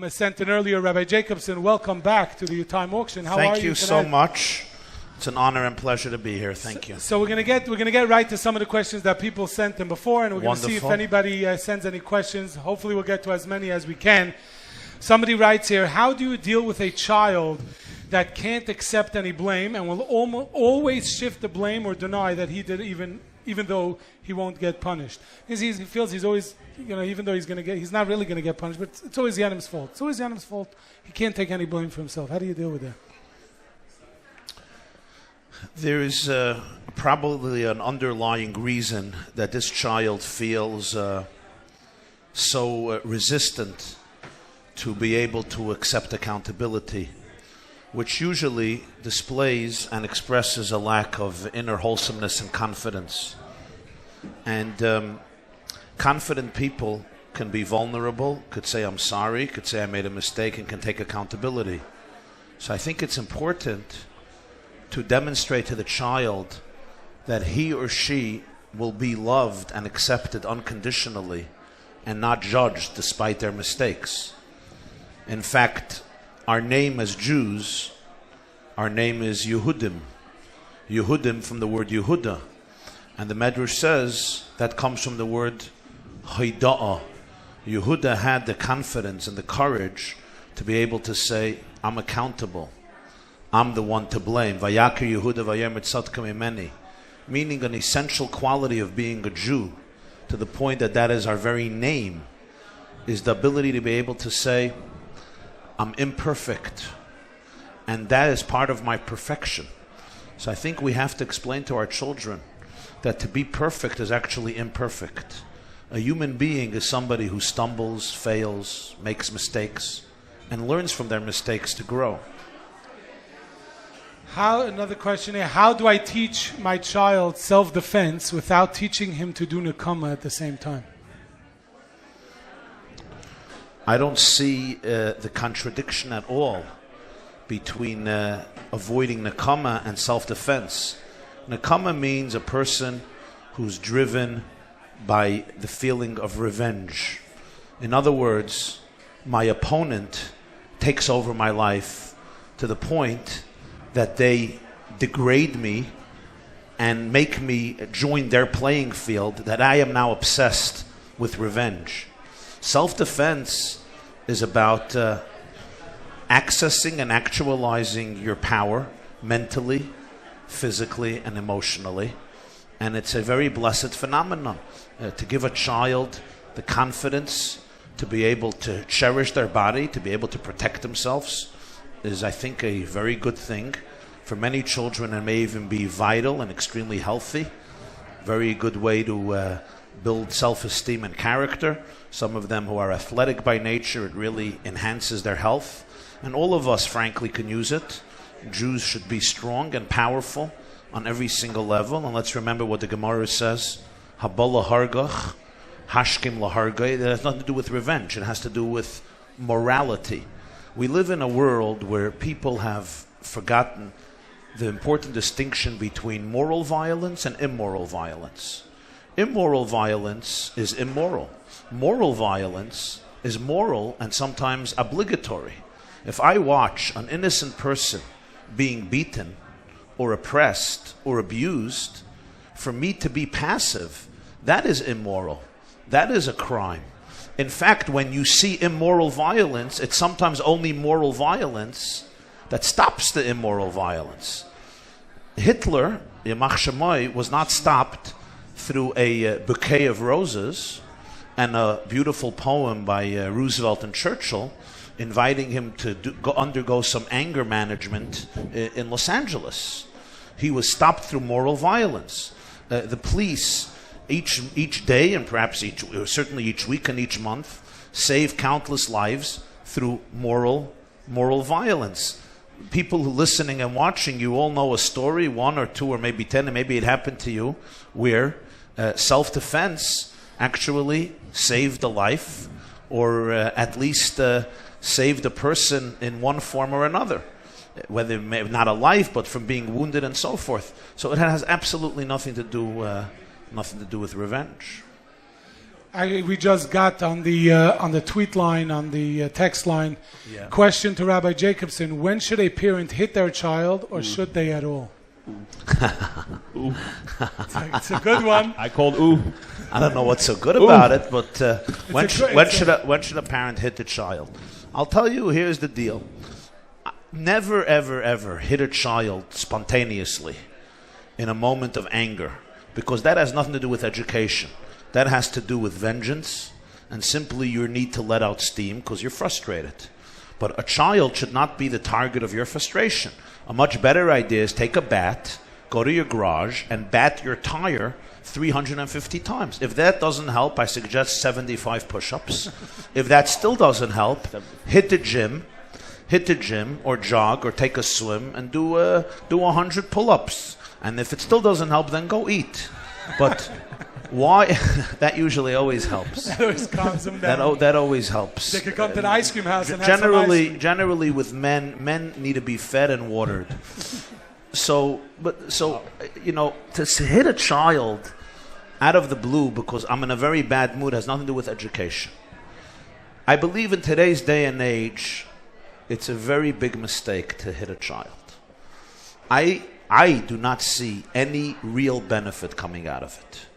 sent in earlier. Rabbi Jacobson, welcome back to the ATIME auction. How are you tonight? Thank you so much. It's an honor and pleasure to be here. Thank you. So we're gonna get right to some of the questions that people sent in before, and we're going to see if anybody sends any questions. Hopefully we'll get to as many as we can. Somebody writes here, how do you deal with a child that can't accept any blame and will always shift the blame or deny that he did even though he won't get punished? Because he feels he's always, even though he's not really going to get punished, but it's always the animal's fault. It's always the animal's fault. He can't take any blame for himself. How do you deal with that? There is probably an underlying reason that this child feels so resistant to be able to accept accountability, which usually displays and expresses a lack of inner wholesomeness and confidence. And confident people can be vulnerable, could say, I'm sorry, could say I made a mistake, and can take accountability. So I think it's important to demonstrate to the child that he or she will be loved and accepted unconditionally and not judged despite their mistakes. In fact, our name as Jews, our name is Yehudim. Yehudim from the word Yehuda. And the Medrash says that comes from the word Haida'ah. Yehuda had the confidence and the courage to be able to say, I'm accountable. I'm the one to blame. Vayakir Yehuda vayem etzadka mimeni. Meaning an essential quality of being a Jew, to the point that is our very name, is the ability to be able to say, I'm imperfect, and that is part of my perfection. So I think we have to explain to our children that to be perfect is actually imperfect. A human being is somebody who stumbles, fails, makes mistakes, and learns from their mistakes to grow. Another question here, how do I teach my child self-defense without teaching him to do nekama at the same time? I don't see the contradiction at all between avoiding nekama and self-defense. Nekama means a person who's driven by the feeling of revenge. In other words, my opponent takes over my life to the point that they degrade me and make me join their playing field, that I am now obsessed with revenge. Self-defense is about accessing and actualizing your power mentally, physically, and emotionally. And it's a very blessed phenomenon to give a child the confidence to be able to cherish their body, to be able to protect themselves, is, I think, a very good thing. For many children, it may even be vital and extremely healthy. Very good way to build self-esteem and character. Some of them who are athletic by nature, it really enhances their health. And all of us, frankly, can use it. Jews should be strong and powerful on every single level. And let's remember what the Gemara says, Haba lahargach, hashkim lahargay. It has nothing to do with revenge. It has to do with morality. We live in a world where people have forgotten the important distinction between moral violence and immoral violence. Immoral violence is immoral. Moral violence is moral and sometimes obligatory. If I watch an innocent person being beaten or oppressed or abused, for me to be passive, that is immoral. That is a crime. In fact, when you see immoral violence, it's sometimes only moral violence that stops the immoral violence. Hitler, Yamach Shemoy, was not stopped through a bouquet of roses and a beautiful poem by Roosevelt and Churchill inviting him to undergo some anger management in Los Angeles. He was stopped through moral violence. The police, each day, and perhaps certainly each week and each month, save countless lives through moral violence. People who are listening and watching, you all know a story, 1 or 2 or maybe 10, and maybe it happened to you, where self-defense actually saved a life, or at least saved a person in one form or another, whether not a life, but from being wounded and so forth. So it has absolutely nothing to do with revenge. We just got on the tweet line, on the text line, question to Rabbi Jacobson: when should a parent hit their child, or should they at all? Ooh. It's a good one. I called ooh. I don't know what's so good about it, but when should a parent hit the child? I'll tell you. Here's the deal: never, ever, ever hit a child spontaneously in a moment of anger, because that has nothing to do with education. That has to do with vengeance and simply your need to let out steam because you're frustrated. But a child should not be the target of your frustration. A much better idea is take a bat, go to your garage, and bat your tire 350 times. If that doesn't help, I suggest 75 push-ups. If that still doesn't help, hit the gym or jog or take a swim and do 100 pull-ups. And if it still doesn't help, then go eat. But why? That usually always helps. That always calms them down. That always helps. They could come to the ice cream house and have some ice cream. Generally with men need to be fed and watered. So to hit a child out of the blue because I'm in a very bad mood has nothing to do with education. I believe in today's day and age, it's a very big mistake to hit a child. I do not see any real benefit coming out of it.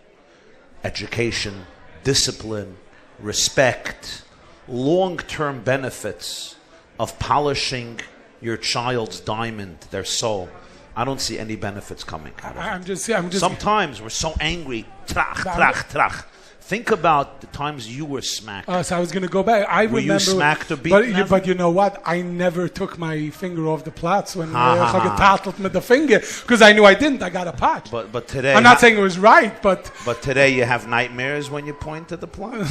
Education, discipline, respect, long-term benefits of polishing your child's diamond, their soul. I don't see any benefits coming out of it. Sometimes we're so angry. Trach. Think about the times you were smacked. So I was going to go back. Were you smacked or beaten? But you know what? I never took my finger off the Platz when I got tattled with the finger because I knew I didn't. I got a patch. But today, I'm not saying it was right, but today you have nightmares when you point at the Platz.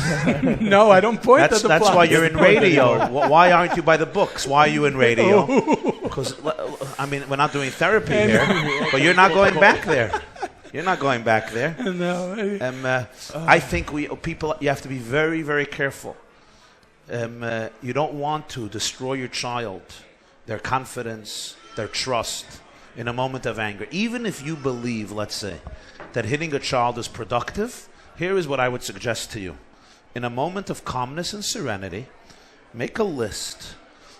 No, I don't point at the Platz. That's why you're in radio. Why aren't you by the books? Why are you in radio? Because we're not doing therapy here, but you're not going back there. You're not going back there. No. I think you have to be very, very careful. You don't want to destroy your child, their confidence, their trust in a moment of anger. Even if you believe, let's say, that hitting a child is productive, here is what I would suggest to you. In a moment of calmness and serenity, make a list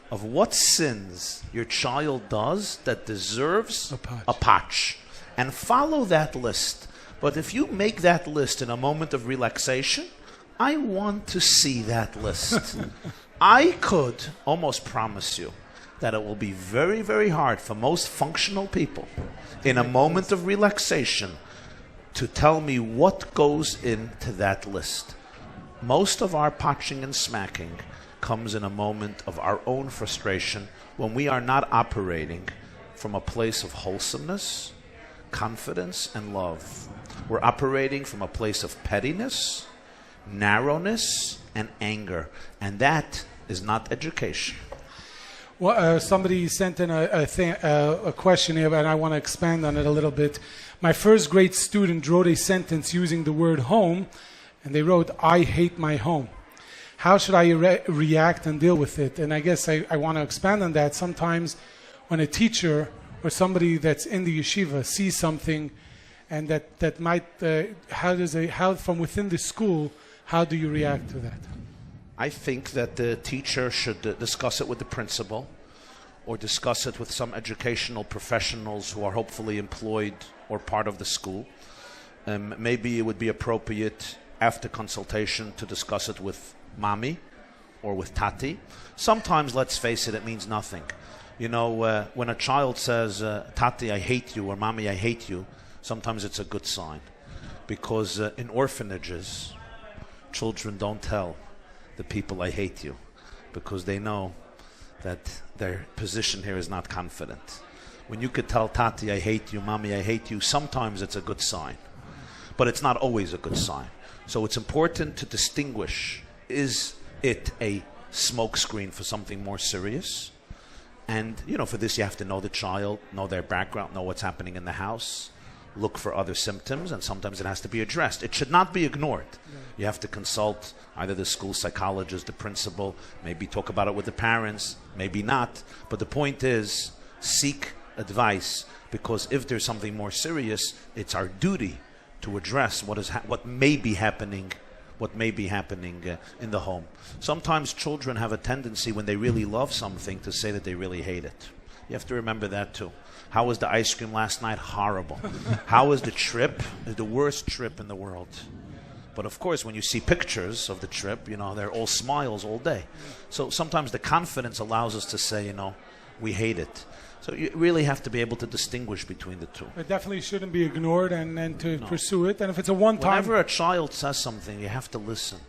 of what sins your child does that deserves a patch. And follow that list. But if you make that list in a moment of relaxation, I want to see that list. I could almost promise you that it will be very, very hard for most functional people in a moment of relaxation to tell me what goes into that list. Most of our patching and smacking comes in a moment of our own frustration when we are not operating from a place of wholesomeness, confidence, and love. We're operating from a place of pettiness, narrowness, and anger. And that is not education. Well, somebody sent in a question here, and I want to expand on it a little bit. My first grade student wrote a sentence using the word home, and they wrote, "I hate my home." How should I react and deal with it? And I guess I want to expand on that. Sometimes when a teacher or somebody that's in the yeshiva sees something, and that might, how from within the school, how do you react to that? I think that the teacher should discuss it with the principal, or discuss it with some educational professionals who are hopefully employed or part of the school. Maybe it would be appropriate after consultation to discuss it with mommy or with tati. Sometimes, let's face it, it means nothing. You know, when a child says, Tati, I hate you, or Mommy, I hate you, sometimes it's a good sign. Because in orphanages, children don't tell the people, I hate you, because they know that their position here is not confident. When you could tell Tati, I hate you, Mommy, I hate you, sometimes it's a good sign. But it's not always a good sign. So it's important to distinguish, is it a smokescreen for something more serious? And, for this you have to know the child, know their background, know what's happening in the house, look for other symptoms, and sometimes it has to be addressed. It should not be ignored. Yeah. You have to consult either the school psychologist, the principal, maybe talk about it with the parents, maybe not. But the point is, seek advice, because if there's something more serious, it's our duty to address what may be happening what may be happening in the home. Sometimes children have a tendency when they really love something to say that they really hate it. You have to remember that too. How was the ice cream last night? Horrible. How was the trip? The worst trip in the world. But of course, when you see pictures of the trip, they're all smiles all day. So sometimes the confidence allows us to say, we hate it. So you really have to be able to distinguish between the two. It definitely shouldn't be ignored and to pursue it. And if it's a one-time... Whenever a child says something, you have to listen.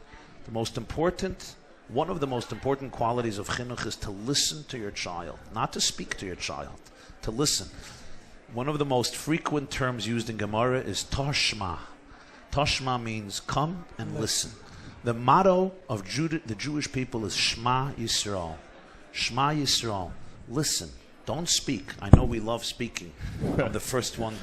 One of the most important qualities of chinuch is to listen to your child, not to speak to your child, to listen. One of the most frequent terms used in Gemara is Tashma. Tashma means come and listen. The motto of the Jewish people is Shema Yisrael. Shema Yisrael. Listen. Don't speak. I know we love speaking. I'm the first one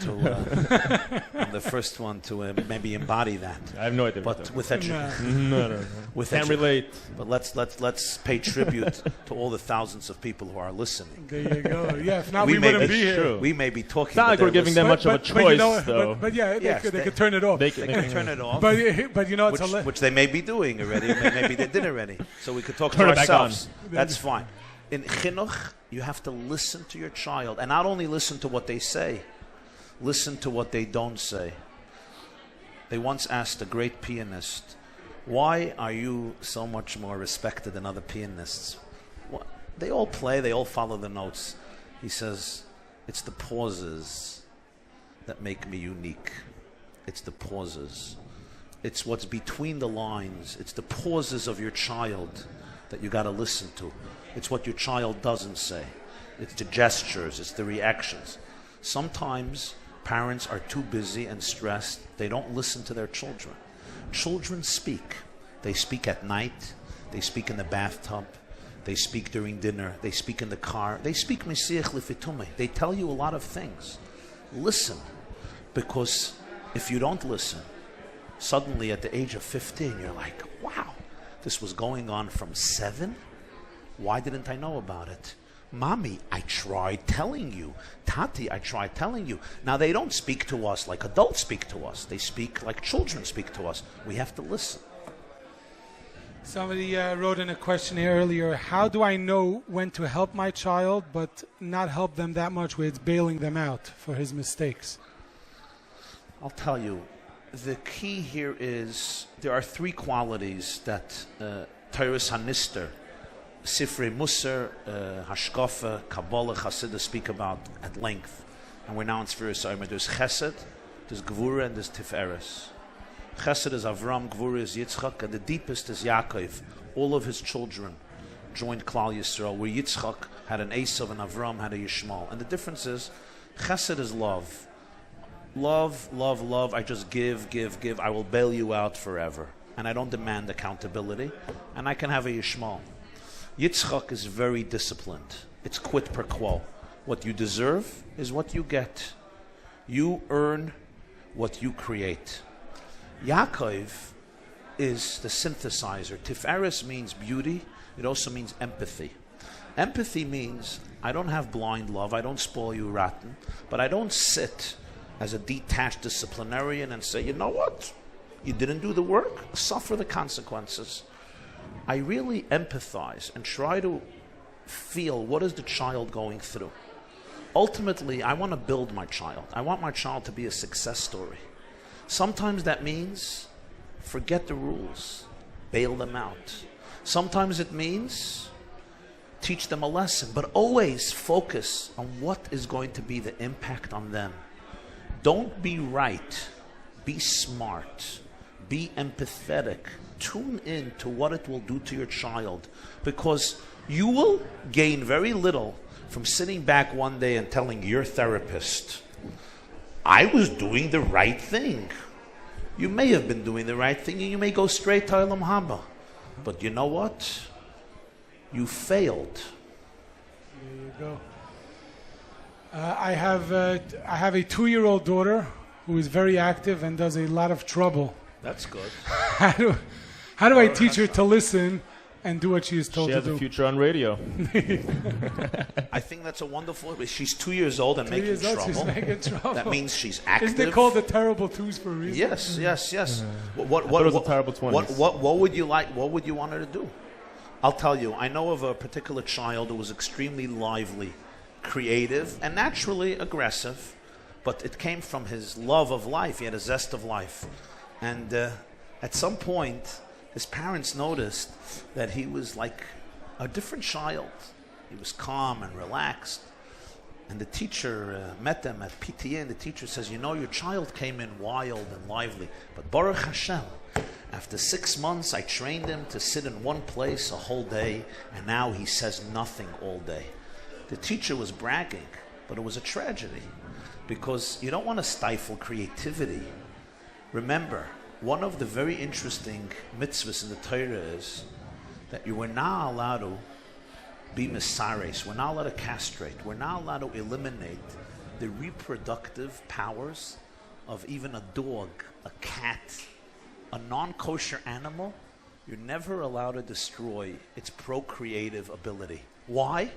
to maybe embody that. I have no idea. But with that, no. Can't relate. But let's pay tribute to all the thousands of people who are listening. There you go. Yeah, if not, we wouldn't be here. True. We may be talking. It's not like we're giving them much of a choice, though. But yeah, they could turn it off. They can turn it off. But it's which they may be doing already. Maybe they did already. So we could talk turn to it ourselves. Back on. That's fine. In chinuch, you have to listen to your child, and not only listen to what they say, listen to what they don't say. They once asked a great pianist, "Why are you so much more respected than other pianists?" Well, they all play, they all follow the notes. He says, "It's the pauses that make me unique. It's the pauses. It's what's between the lines. It's the pauses of your child that you got to listen to. It's what your child doesn't say. It's the gestures. It's the reactions." Sometimes parents are too busy and stressed. They don't listen to their children. Children speak. They speak at night. They speak in the bathtub. They speak during dinner. They speak in the car. They speak mesiach lefitume. They tell you a lot of things. Listen. Because if you don't listen, suddenly at the age of 15, you're like, wow, this was going on from 7? Why didn't I know about it? Mommy, I tried telling you. Tati, I tried telling you. Now, they don't speak to us like adults speak to us. They speak like children speak to us. We have to listen. Somebody wrote in a question here earlier, how do I know when to help my child but not help them that much where it's bailing them out for his mistakes? I'll tell you, the key here is there are 3 qualities that Teiros HaNister, Sifrei Musar, Hashkafa, Kabbalah, Chassidus speak about at length. And we're now in Sfiras Omer. There's Chesed, there's Gvura, and there's Tiferes. Chesed is Avram, Gvura is Yitzchak, and the deepest is Yaakov. All of his children joined Klal Yisrael, where Yitzchak had an Esav and Avram had a Yishmael. And the difference is, Chesed is love. Love, love, love. I just give. I will bail you out forever. And I don't demand accountability. And I can have a Yishmael. Yitzchak is very disciplined. It's quid pro quo. What you deserve is what you get. You earn what you create. Yaakov is the synthesizer. Tiferes means beauty. It also means empathy. Empathy means I don't have blind love. I don't spoil you rotten. But I don't sit as a detached disciplinarian and say, you know what? You didn't do the work. Suffer the consequences. I really empathize and try to feel what is the child going through. Ultimately, I want to build my child. I want my child to be a success story. Sometimes that means forget the rules, bail them out. Sometimes it means teach them a lesson, but always focus on what is going to be the impact on them. Don't be right, be smart, be empathetic. Tune in to what it will do to your child, because you will gain very little from sitting back one day and telling your therapist, I was doing the right thing. You may have been doing the right thing and you may go straight to Olam Haba. But you know what? You failed. There you go. I have a 2-year-old daughter who is very active and does a lot of trouble. That's good. How do I teach her to listen and do what she is told to do. She has a future on radio. I think that's a wonderful. She's 2 years old and making trouble. She's making trouble. That means she's active. Isn't it called the terrible twos for a reason? Yes. What was the terrible 20s? What would you like? What would you want her to do? I'll tell you. I know of a particular child who was extremely lively, creative, and naturally aggressive, but it came from his love of life. He had a zest of life, and at some point, his parents noticed that he was like a different child. He was calm and relaxed. And the teacher met them at PTA, and the teacher says, you know, your child came in wild and lively, but Baruch Hashem, after 6 months, I trained him to sit in one place a whole day, and now he says nothing all day. The teacher was bragging, but it was a tragedy, because you don't want to stifle creativity. Remember, one of the very interesting mitzvahs in the Torah is that you were not allowed to be misares. We're not allowed to castrate. We're not allowed to eliminate the reproductive powers of even a dog, a cat, a non-kosher animal. You're never allowed to destroy its procreative ability. Why?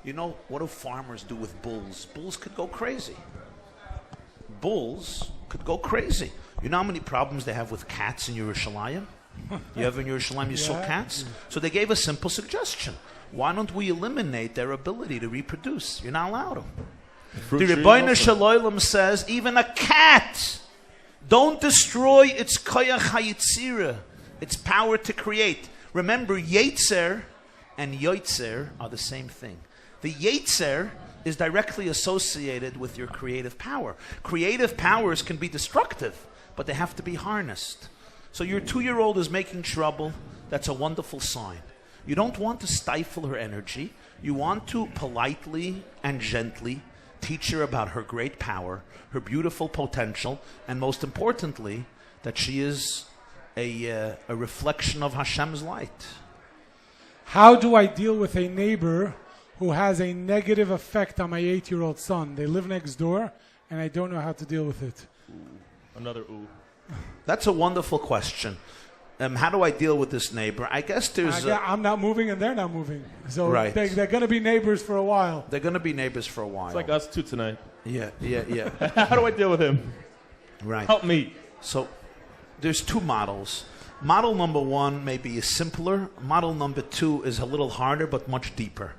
You know, what do farmers do with bulls? Bulls could go crazy. Bulls could go crazy. You know how many problems they have with cats in Yerushalayim? You ever in Yerushalayim, you saw cats? So they gave a simple suggestion. Why don't we eliminate their ability to reproduce? You're not allowed to. The Rebbeinu Shalom says, even a cat, don't destroy its koyach hayitzira, its power to create. Remember, Yetzer and Yotzer are the same thing. The Yetzer is directly associated with your creative power. Creative powers can be destructive, but they have to be harnessed. So your 2-year-old is making trouble. That's a wonderful sign. You don't want to stifle her energy. You want to politely and gently teach her about her great power, her beautiful potential, and most importantly, that she is a reflection of Hashem's light. How do I deal with a neighbor who has a negative effect on my 8-year-old son? They live next door, and I don't know how to deal with it. Another ooh. That's a wonderful question. How do I deal with this neighbor? I guess there's... I'm not moving and they're not moving. So right. they're going to be neighbors for a while. They're going to be neighbors for a while. It's like us two tonight. Yeah. How do I deal with him? Right. Help me. So there's 2 models. Model number 1 maybe is simpler. Model number 2 is a little harder but much deeper.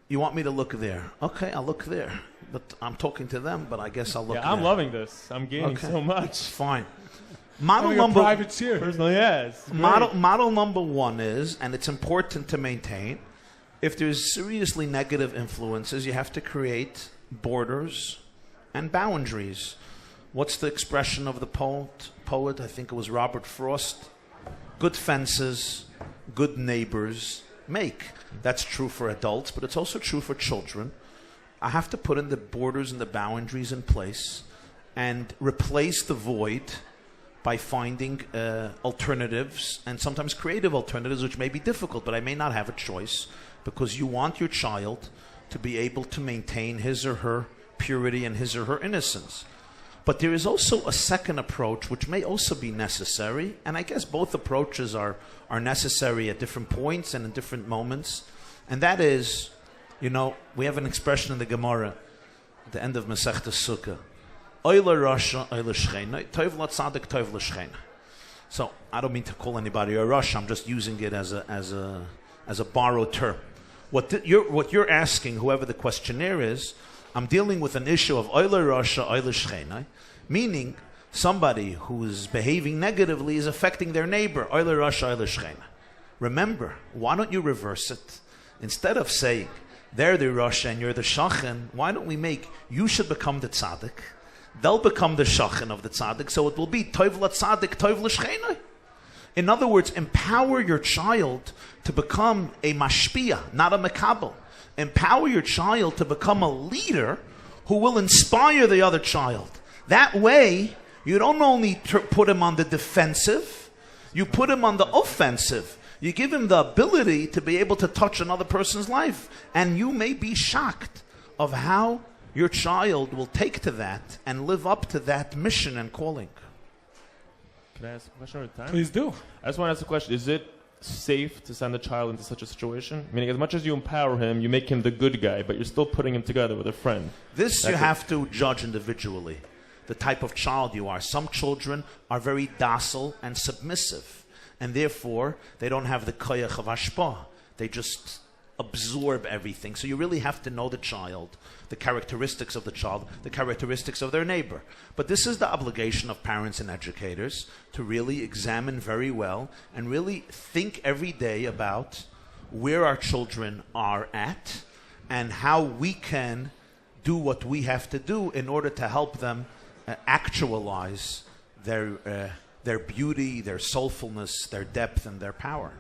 You want me to look there? Okay, I'll look there. But I'm talking to them, but I guess I'll look there. I'm loving this. I'm gaining so much. Fine. Model number private cheer. Personally, yes. Model number 1 is, and it's important to maintain, if there's seriously negative influences, you have to create borders and boundaries. What's the expression of the poet? I think it was Robert Frost. Good fences, good neighbors make. That's true for adults, but it's also true for children. I have to put in the borders and the boundaries in place and replace the void by finding alternatives, and sometimes creative alternatives, which may be difficult, but I may not have a choice, because you want your child to be able to maintain his or her purity and his or her innocence. But there is also a second approach, which may also be necessary, and I guess both approaches are necessary at different points and in different moments, and that is, you know, we have an expression in the Gemara at the end of Masechta Sukkah. So I don't mean to call anybody a Rosh. I'm just using it as a borrowed term. What you're asking, whoever the questionnaire is, I'm dealing with an issue of Oila Rasha, Oila Shchena, meaning somebody who is behaving negatively is affecting their neighbor. Oila Rasha, Oila Shchena. Remember, why don't you reverse it? Instead of saying they're the Rasha and you're the Shachen, why don't we make you should become the tzaddik? They'll become the shachin of the tzaddik, so it will be toiv la tzaddik, toiv l'shcheinai. In other words, empower your child to become a mashpia, not a mekabel. Empower your child to become a leader who will inspire the other child. That way, you don't only put him on the defensive, you put him on the offensive. You give him the ability to be able to touch another person's life. And you may be shocked of how your child will take to that and live up to that mission and calling. Can I ask a question at a time? Please do. I just want to ask a question. Is it safe to send a child into such a situation? Meaning, as much as you empower him, you make him the good guy, but you're still putting him together with a friend. This you have to judge individually, the type of child you are. Some children are very docile and submissive, and therefore they don't have the koyach of hashpah. They just absorb everything. So you really have to know the child, the characteristics of the child, the characteristics of their neighbor. But this is the obligation of parents and educators, to really examine very well and really think every day about where our children are at and how we can do what we have to do in order to help them actualize their beauty, their soulfulness, their depth, and their power.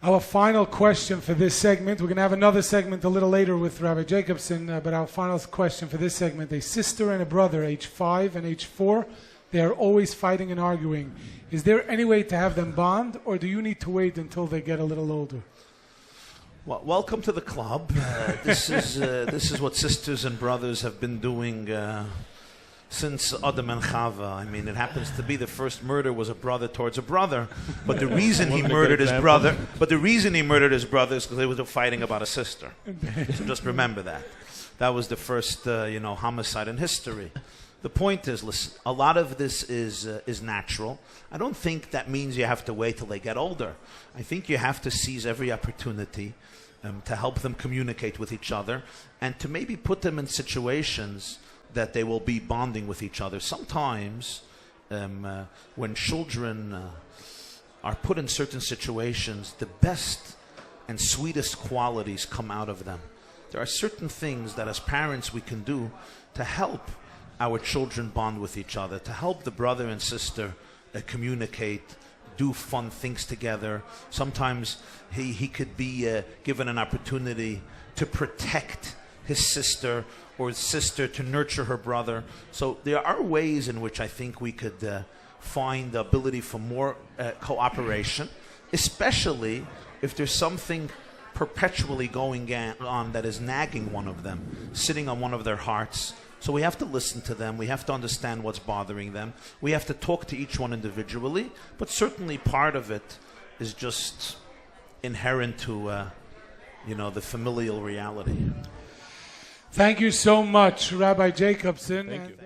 Our final question for this segment, we're going to have another segment a little later with Rabbi Jacobson, but our final question for this segment, a sister and a brother, age 5 and age 4, they are always fighting and arguing. Is there any way to have them bond, or do you need to wait until they get a little older? Well, welcome to the club. This is what sisters and brothers have been doing since Adam and Chava. I mean, it happens to be the first murder was a brother towards a brother, but the reason he murdered his brother, is because they were fighting about a sister. So just remember that. That was the first, homicide in history. The point is, listen, a lot of this is natural. I don't think that means you have to wait till they get older. I think you have to seize every opportunity to help them communicate with each other and to maybe put them in situations that they will be bonding with each other. Sometimes when children are put in certain situations, the best and sweetest qualities come out of them. There are certain things that as parents we can do to help our children bond with each other, to help the brother and sister communicate, do fun things together. Sometimes he could be given an opportunity to protect his sister, or his sister to nurture her brother. So there are ways in which I think we could find the ability for more cooperation, especially if there's something perpetually going on that is nagging one of them, sitting on one of their hearts. So we have to listen to them. We have to understand what's bothering them. We have to talk to each one individually, but certainly part of it is just inherent to the familial reality. Thank you so much, Rabbi Jacobson. Thank you.